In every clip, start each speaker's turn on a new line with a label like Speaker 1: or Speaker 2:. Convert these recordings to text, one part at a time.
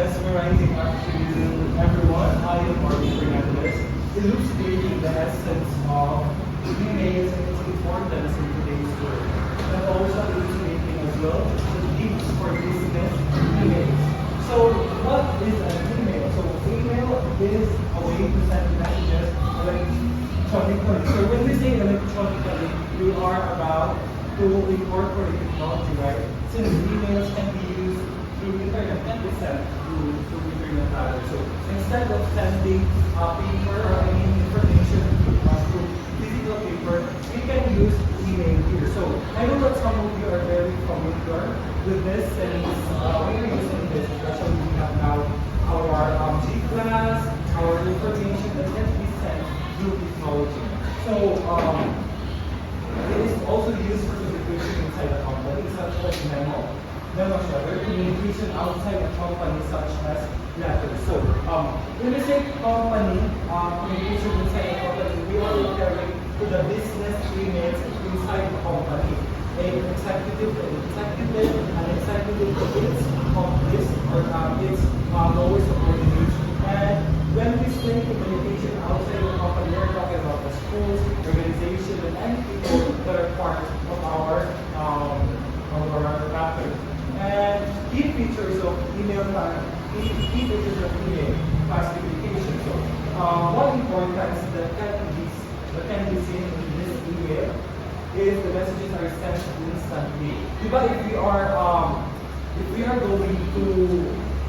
Speaker 1: mesmerizing afternoon, everyone. I am Marty Fernandez, illustrating the essence of emails and its importance in today's world. And also illustrating as well the tips for business emails. So, what is an email? So, email is a way to send messages electronically. So, when we say electronically, we are about to incorporate technology, right? Since emails can be used through internet and be sent through internet rather. So instead of sending paper or any information through physical paper, we can use email here. So I know that some of you are very familiar with this, and we are using this, especially we have now our G-Class, our information that can be sent through technology. So it is also used for communication inside the company, such as memo share, communication outside the company, such as letters. So, when we say company, communication inside the company, we are referring to the business emails inside the company. An executive is accomplice or its lowest subordinates. And when we say communication outside the company, we're talking about the schools, organization, and any people that are part of our pattern. And key features of email classification. So, one importance that can be seen in this email is the messages are sent instantly. But if we are going to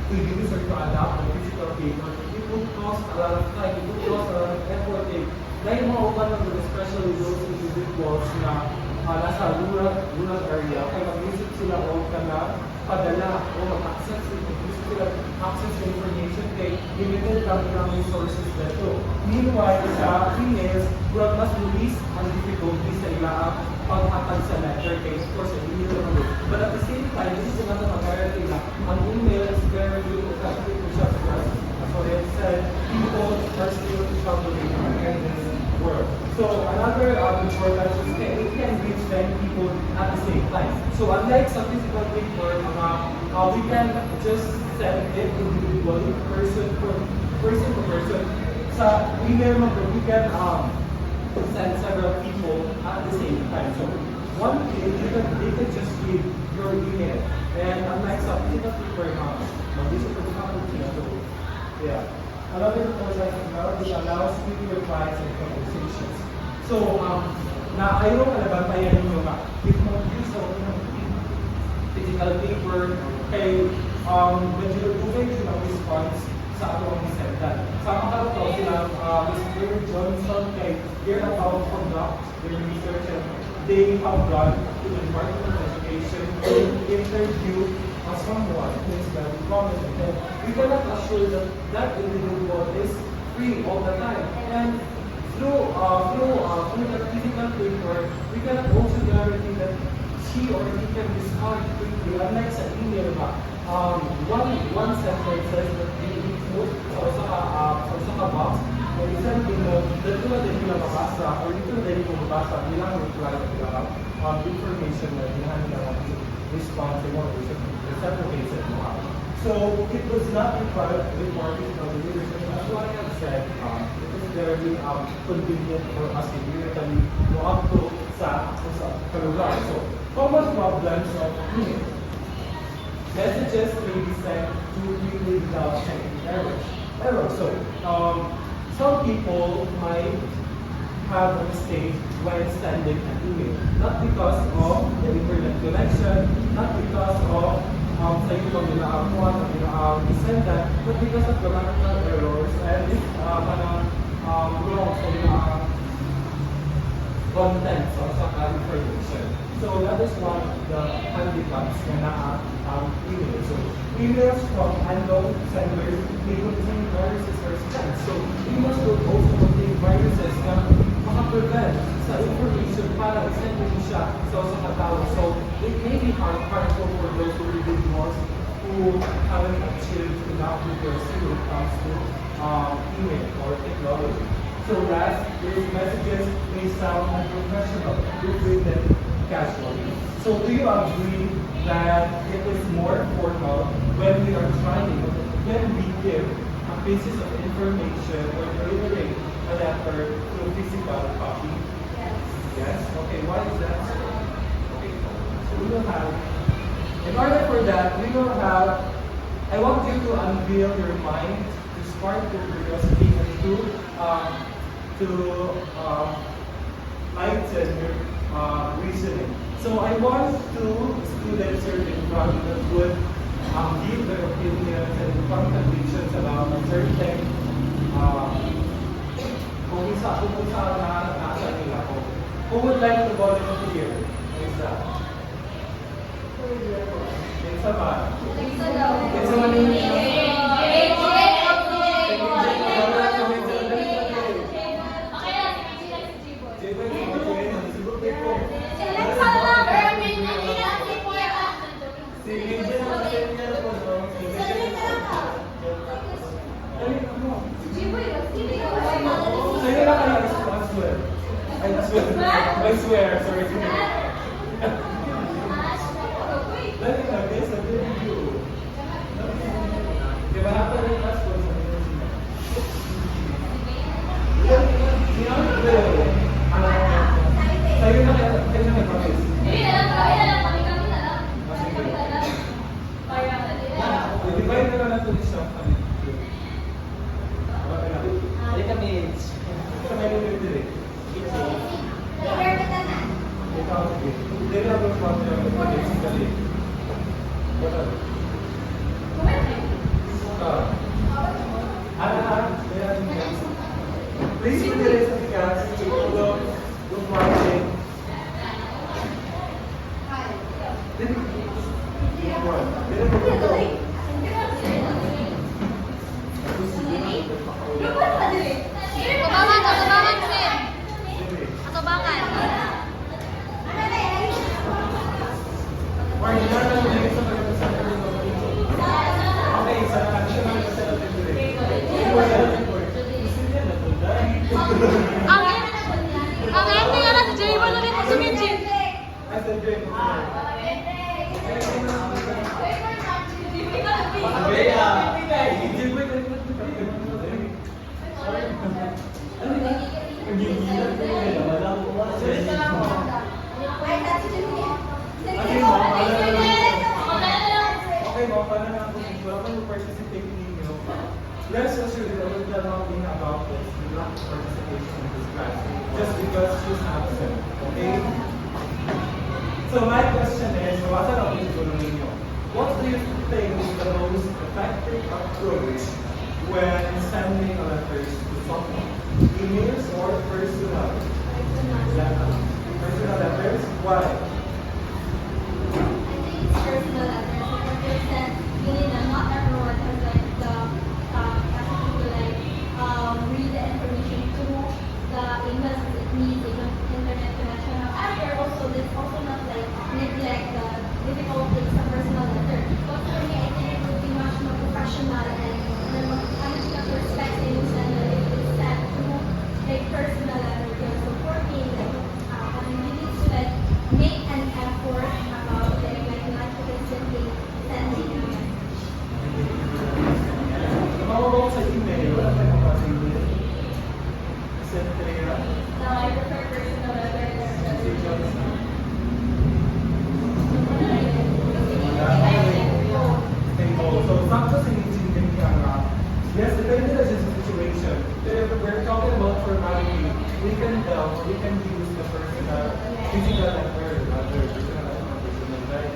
Speaker 1: use or to adapt the physical paper, it would cost a lot of time, it would cost a lot of effort. Dahil mauupan naman, especially those individuals na nasa rural area, kaya mag-visit sila o padala o mag-access sila access to information kay limited lang ng resources dito. Meanwhile, sa emails, mas release ang difficulty sa ilang paghatag sa letter kay of course, email naman. But at the same time, this is another mag-guarantee na ang email is very good effective to just us. So it said, people are still struggling in this world. So another importance is that it can reach many people at the same time. So unlike some physical paper, we can just send it individually, person to person. Sa email mo, we can send several people at the same time. So one page, they can just read your email. And unlike some physical paper, this is the faculty. So yeah. Another importance is allows quick replies and conversations. So, ayaw kalabantayan ninyo nga, if mo use of physical paper, kay medyo moving to response sa ato ang isendan. Sa mga ito, silang Mr. Johnson kay Year About Conduct, their research, and they have gone to the Department of Education to interview someone who is very prominent. And we cannot assure that that individual is free all the time. And through the physical paper, we cannot also guarantee that she or he can respond quickly. Unlike sa email, one sentence says that they include sa box, and isang mo, dito na din nila mabasa, or dito na din mo mabasa, bilang reply na information na hinahanap nila response or reciprocates it more. So it was not required before physical leadership. That's why I have said it is very convenient for us to immediately go up to sa kalugar. So common problems of email. Messages may be sent to quickly without checking errors. So some people might have a mistake when sending an email. Not because of the internet connection, not because of sa iyo pag nakakuha send that, but because of grammatical errors and this wrong sa content sa information. So that is one of the handicaps na email. So emails from unknown senders may contain viruses or spams. So emails will also contain viruses na makaprevent sa information para i-send mo siya sa katao. So it may be harmful for those individuals who haven't achieved enough literacy when it comes to email or technology. So last, these messages may sound unprofessional if written casually. So do you agree that it is more formal when we are trying, when we give a pieces of information or delivering a letter to a physical copy. Yes? Okay, why is that so? Okay, so we will have, in order for that, we will have, I want you to unveil your mind, to spark your curiosity, and to lighten your reasoning. So I want two students here in front that would give their opinions and contributions about a certain kung saan nasa nila ko. Who would like to volunteer? Is that? It's a man. It's a man. I swear, sorry. Let me have this, I didn't do. Okay, what happened in last one? Sa'yo na kayo na promise.
Speaker 2: Hindi na lang, kami na lang.
Speaker 1: Divide na lang natin isang kami.
Speaker 3: Hindi kami.
Speaker 1: Sa may lulit din. Ikaw, hindi na ako basically. What are please put the rest of the cats to look watching.
Speaker 2: Atubangan, Sin. Atubangan.
Speaker 1: Okay, sa additional facility.
Speaker 2: Ang ending na si Jay, wala rin si Minji.
Speaker 1: I said drink. Okay, mga panang ako, wala kayo participate ninyo. Rest assured, I will tell nothing about this. You not participate in this class. Just because she's absent. Okay? So my question is, what do you think is the most effective approach when sending letters to someone? Emails or personal letters? Personal letters? Why? Sa email, wala tayong mga sa email. Send Telegram. So, sakto sa intindihan niya yes, depende na sa situation. But if we're talking about formality, we can use the personal, physical letter, other personal letter, physical letter.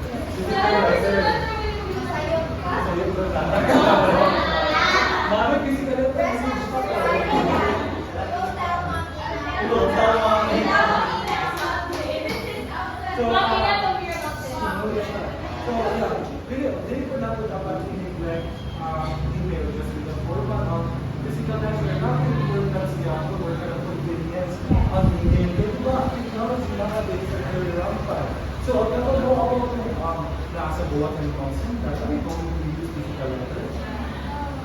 Speaker 1: Bakit physical letter? Dili ko na ito dapat i-neglect email just with the format of physical letter. Nothing important siya for kind of convenience on email. Diba, technology nowadays are very rampant. So, kapag ako nasa buwat ng consent, sabi ko, we use physical letters.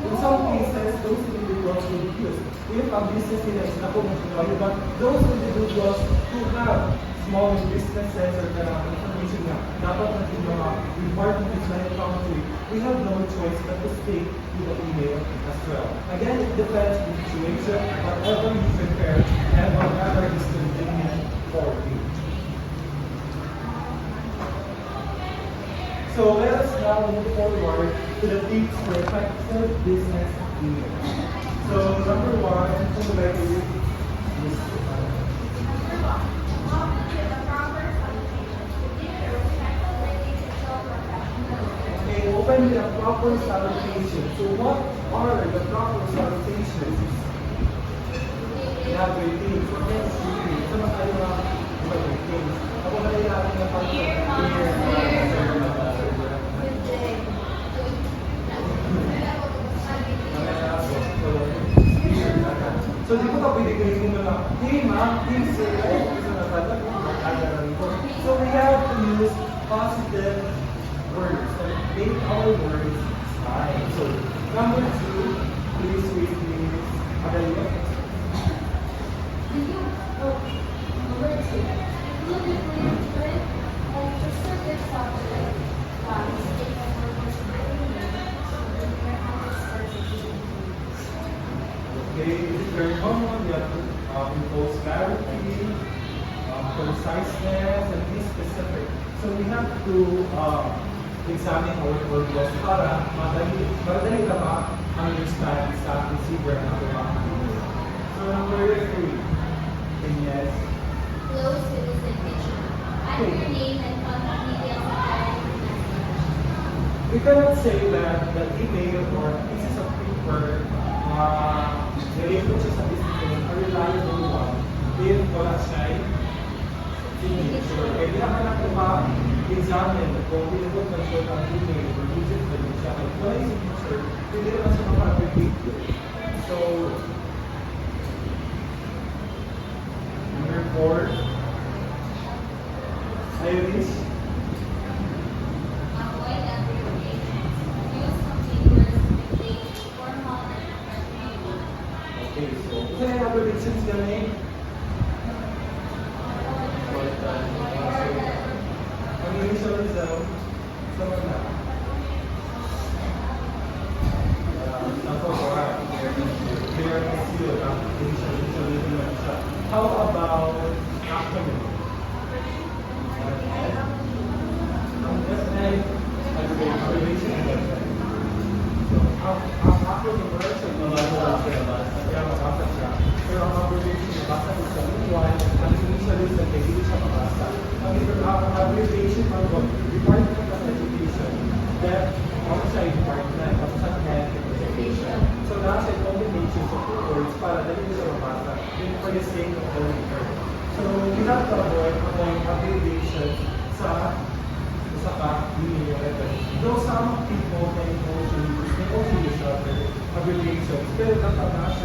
Speaker 1: In some cases, those individuals will use. If a business sila pumunta, but those individuals who have small businesses or the information na dapat natin mga departments na country, we have no choice but to stick to the email as well. Again, it depends on the situation, whatever you prepare, and whatever is convenient for you. So let us now move forward to the tips for effective business email. So number one, kung like you, is okay, open the proper salutation. So what are the proper salutations? We have greetings. What is greetings? Sa mga tayo mga greetings. Ako na rin natin ng so, di ko pa pwede kayo mo na, hey ma'am, hey sir, so we have to use positive words that make our words smile. So, number two, please wait, please. Adalio. Okay, this is very common. We have to impose clarity, conciseness, and be specific. So we have to examine our word was para madali ka ba understand sa receiver ng ating mga email. So number three, yes.
Speaker 2: Close with the signature. Add your name and contact details and
Speaker 1: We cannot say that the email or pieces of paper related siya sa business a reliable one if wala siya signature. Kaya kailangan natin ma-examine kung pinagod na siya ng email or digit na siya. Kung wala yung signature, hindi naman siya maka-replicate. So, number four, Iris.
Speaker 2: avoid abbreviations. Use computers with dates, formal and abbreviations.
Speaker 1: Okay, so, kung saan yung abbreviations gani? Ang initialism, sa mga how about acronym? Abbreviation. So, acronym works ay mabasa siya. Pero ang abbreviation, nabasa ko sa one, ang initialism, ay hindi siya mabasa. Ang abbreviation, Department of Education, that ako siya yung department, ako sa education. So, nasa combination of two words para dali ko siya mabasa, yun for the sake of the reader. So, we have to avoid abbreviation sa email letter. Though some people may also use other abbreviations, pero dapat nasa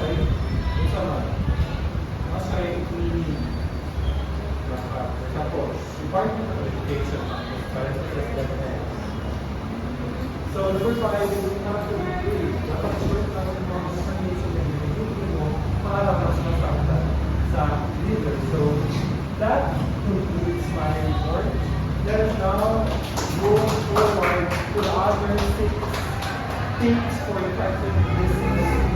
Speaker 1: tapos, Department of Education, para sa SDFN. So, number five, we have to be free. Dapat short lang yung mga information na hindi mo para mas masaktan sa leader. So, that concludes my report. Let us now move forward to the other 6 tips for effective business